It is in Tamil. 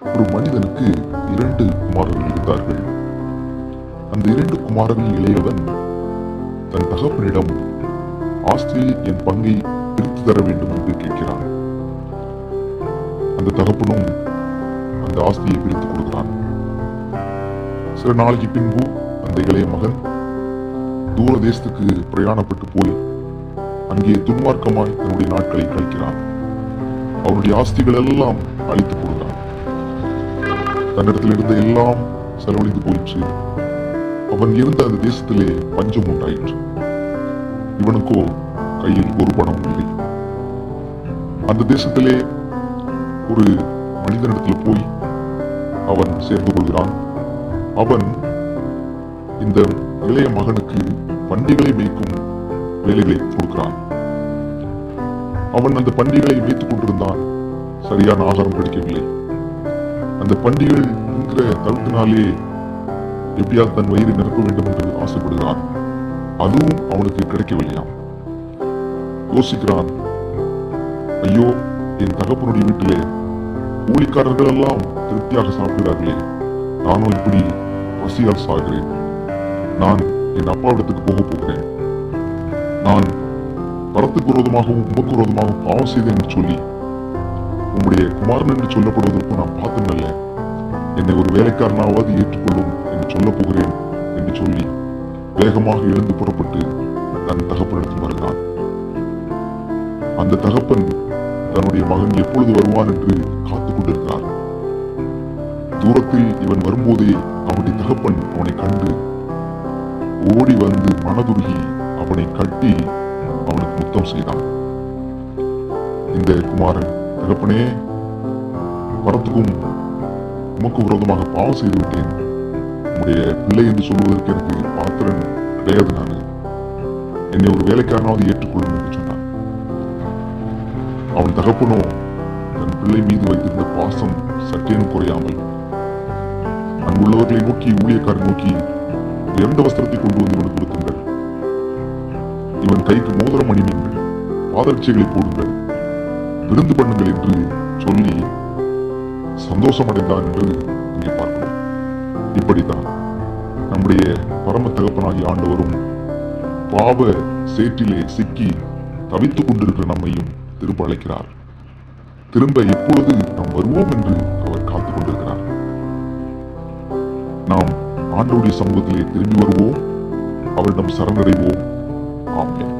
ஒரு மனிதனுக்கு 2 குமாரர்கள் இருந்தார்கள். அந்த 2 குமாரர்கள் இளையவன் தன் தகப்பனிடம் ஆஸ்தியில் என் பங்கை பிரித்து தர வேண்டும் என்று கேட்கிறான். அந்த தகப்பனும் அந்த ஆஸ்தியை பிரித்து கொடுக்கிறான். சில நாளைக்கு பின்பு அந்த இளைய மகன் தூர தேசத்துக்கு பிரயாணப்பட்டு போய் அங்கே துன்மார்க்கமாய் தன்னுடைய நாட்களை கழிக்கிறான். அவனுடைய ஆஸ்திகள் எல்லாம் அழித்து போடுகிறான். தன்னிடத்தில் இருந்த எல்லாம் செலவழிந்து போயிற்று. அவன் இருந்த அந்த தேசத்திலே பஞ்சம் உண்டாயிற்று. இவனுக்கோ கையில் ஒரு பணம் இல்லை. அந்த தேசத்திலே ஒரு மனிதனிடத்தில் போய் அவன் சேர்ந்து கொள்கிறான். அவன் இந்த இளைய மகனுக்கு பண்டிகளை மேய்க்கும் வேலைகளை கொடுக்கிறான். அவன் அந்த பண்டிகளை மேய்த்துக் கொண்டிருந்தான். சரியான ஆகாரம் கிடைக்கவில்லை. அந்த பண்டிகள் என்கிற தவிர்த்தினாலே எப்படியாவது தன் வயிறை நிரப்ப வேண்டும் என்று ஆசைப்படுகிறான். அதுவும் அவனுக்கு கிடைக்கவில்லையாம். யோசிக்கிறான், ஐயோ, என் தகப்பனுடைய வீட்டிலே கூலிக்காரர்கள் எல்லாம் திருப்தியாக சாப்பிடுகிறார்களே, நானும் இப்படி பசியால் சாகிறேன். நான் என் அப்பாவிடத்துக்கு போகிறேன். நான் பரத்துக்கு விரோதமாகவும் உமக்கு விரோதமாகவும் பாவம் செய்தேன் என்று சொல்லி உம்முடைய குமாரன் என்று சொல்லப்படுவதற்கு நான் பார்த்தனல்ல, என்னை ஒரு வேலைக்காரனாவது ஏற்றுக்கொள்ளும் என்று சொல்ல போகிறேன் என்று சொல்லி வேகமாக எழுந்து புறப்பட்டு தன் தகப்பனிடத்தில் வருகிறான். அந்த தகப்பன் தன்னுடைய மகன் எப்பொழுது வருவான் என்று காத்துக் கொண்டிருக்கிறார். தூரத்தில் இவன் வரும்போதே அவனுடைய தகப்பன் அவனை கண்டு ஓடி வந்து மனதுருகி அவனை கட்டி அவனுக்கு முத்தம் செய்தான். இந்த குமாரன், தகப்பனே, வரத்துக்கும் உமக்கு விரோதமாக பாவம் செய்து விட்டேன். உம்முடைய பிள்ளை என்று சொல்வதற்கு எனக்கு பாத்திரன் கிடையாது. நான் என்னை ஒரு வேலைக்காரனாவது ஏற்றுக்கொள்ளும் என்று சொன்னான். அவன் தகப்பனோ தன் பிள்ளை மீது வைத்திருந்த பாசம் சற்றேனும் குறையாமல் அங்குள்ளவர்களை நோக்கி, ஊழியக்காரன் நோக்கி, உயர்ந்த வஸ்திரத்தை கொண்டு வந்து இவனுக்கு கொடுத்துங்கள், இவன் கைக்கு மோதிரம் அணிவீங்கள், பாதரட்சைகளை போடுங்கள், விருந்து பண்ணுங்கள் என்று சொல்லி சந்தோஷமடைந்தான் என்று இங்கே பார்க்கிறோம். இப்படித்தான் நம்முடைய பரம தகப்பனாகிய ஆண்டவரும் பாவ சேற்றிலே சிக்கி தவித்துக் கொண்டிருக்கிற நம்மையும் திரும்ப அழைக்கிறார். திரும்ப எப்பொழுது நாம் வருவோம் என்று அவர் காத்துக் கொண்டிருக்கிறார். நாம் ஆண்டவருடைய சமூகத்திலே திரும்பி வருவோம், அவரிடம் சரணடைவோம். ஆமென்.